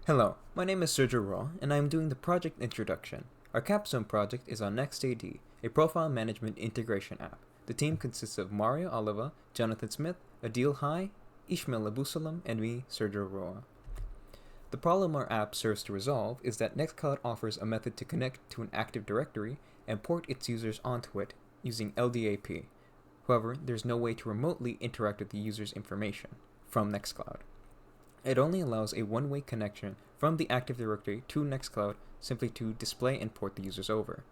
Hello, my name is Sergio Raw, and I am doing the project introduction. Our capstone project is on NextAD, a profile management integration app. The team consists of Mario Oliva, Jonathan Smith, Adil Hai, Ishmael Abusalam, and me, Sergio Raw. The problem our app serves to resolve is that Nextcloud offers a method to connect to an Active Directory and port its users onto it using LDAP. However, there's no way to remotely interact with the user's information from Nextcloud. It only allows a one-way connection from the Active Directory to Nextcloud simply to display and port the users over.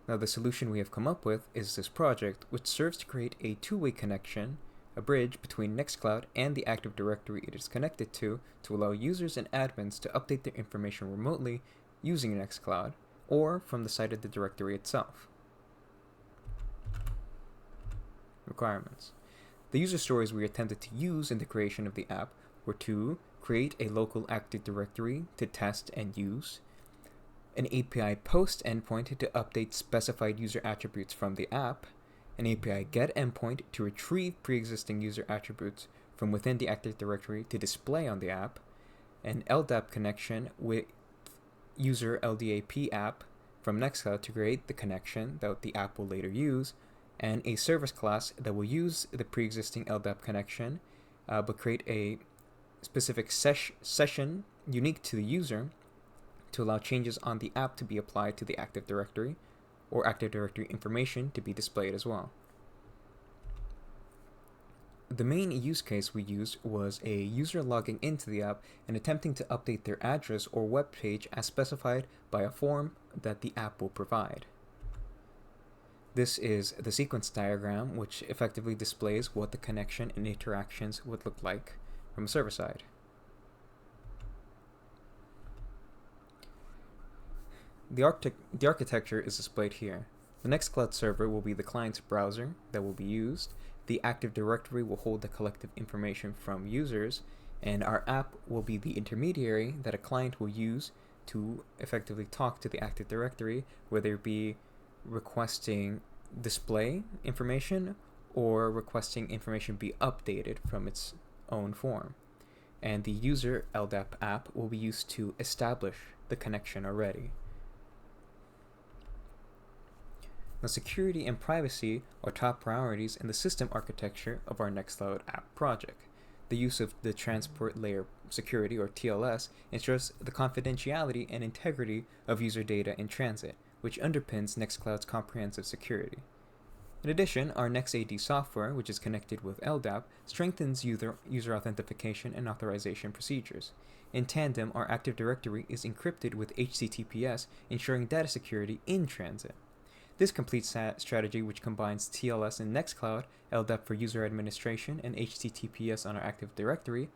Now the solution we have come up with is this project, which serves to create a two-way connection, a bridge between Nextcloud and the Active Directory it is connected to allow users and admins to update their information remotely using Nextcloud or from the site of the directory itself. Requirements. The user stories we attempted to use in the creation of the app were to create a local Active Directory to test and use, an API post endpoint to update specified user attributes from the app, an API get endpoint to retrieve pre-existing user attributes from within the Active Directory to display on the app, an LDAP connection with user LDAP app from Nextcloud to create the connection that the app will later use, and a service class that will use the pre-existing LDAP connection but create a specific session unique to the user to allow changes on the app to be applied to the Active Directory or Active Directory information to be displayed as well. The main use case we used was a user logging into the app and attempting to update their address or web page as specified by a form that the app will provide. This is the sequence diagram, which effectively displays what the connection and interactions would look like from the server side. The architecture is displayed here. The Nextcloud server will be the client's browser that will be used. The Active Directory will hold the collective information from users, and our app will be the intermediary that a client will use to effectively talk to the Active Directory, whether it be requesting display information or requesting information be updated from its own form. And the user LDAP app will be used to establish the connection already. Now, security and privacy are top priorities in the system architecture of our Nextcloud app project. The use of the Transport Layer Security, or TLS, ensures the confidentiality and integrity of user data in transit, which underpins Nextcloud's comprehensive security. In addition, our NextAD software, which is connected with LDAP, strengthens user authentication and authorization procedures. In tandem, our Active Directory is encrypted with HTTPS, ensuring data security in transit. This complete strategy, which combines TLS and Nextcloud, LDAP for user administration, and HTTPS on our Active Directory,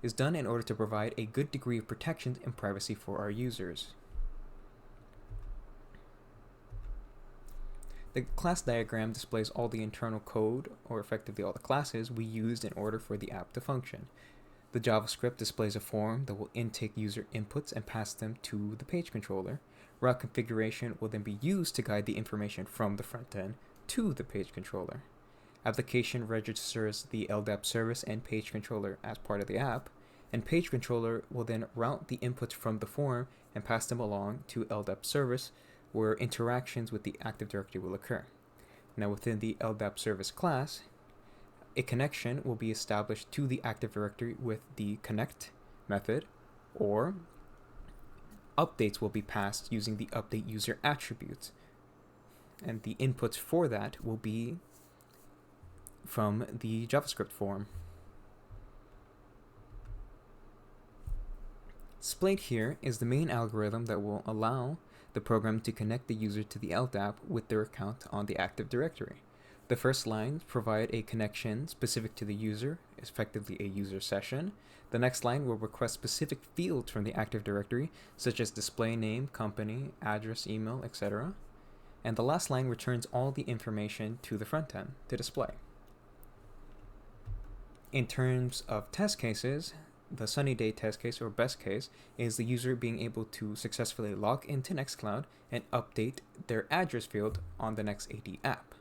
is done in order to provide a good degree of protection and privacy for our users. The class diagram displays all the internal code, or effectively all the classes, we used in order for the app to function. The JavaScript displays a form that will intake user inputs and pass them to the page controller. Route configuration will then be used to guide the information from the front end to the page controller. Application registers the LDAP service and page controller as part of the app, and page controller will then route the inputs from the form and pass them along to LDAP service, where interactions with the Active Directory will occur. Now, within the LDAP service class, a connection will be established to the Active Directory with the connect method, or updates will be passed using the update user attributes. And the inputs for that will be from the JavaScript form. Displayed here is the main algorithm that will allow the program to connect the user to the LDAP with their account on the Active Directory. The first line provide a connection specific to the user, effectively a user session. The next line will request specific fields from the Active Directory, such as display name, company, address, email, etc. And the last line returns all the information to the front end to display. In terms of test cases, the sunny day test case, or best case, is the user being able to successfully log into Nextcloud and update their address field on the NextAD app.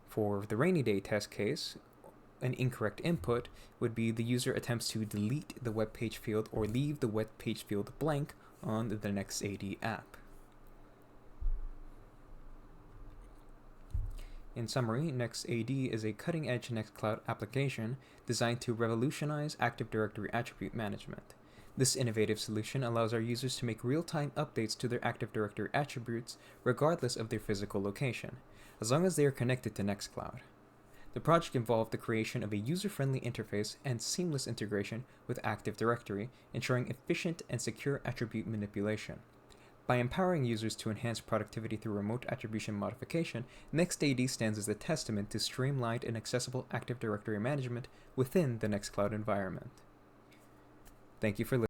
For the rainy day test case, an incorrect input would be the user attempts to delete the web page field or leave the web page field blank on the NextAD app. In summary, NextAD is a cutting-edge Nextcloud application designed to revolutionize Active Directory attribute management. This innovative solution allows our users to make real-time updates to their Active Directory attributes regardless of their physical location, as long as they are connected to Nextcloud. The project involved the creation of a user-friendly interface and seamless integration with Active Directory, ensuring efficient and secure attribute manipulation. By empowering users to enhance productivity through remote attribution modification, NextAD stands as a testament to streamlined and accessible Active Directory management within the Nextcloud environment. Thank you for listening.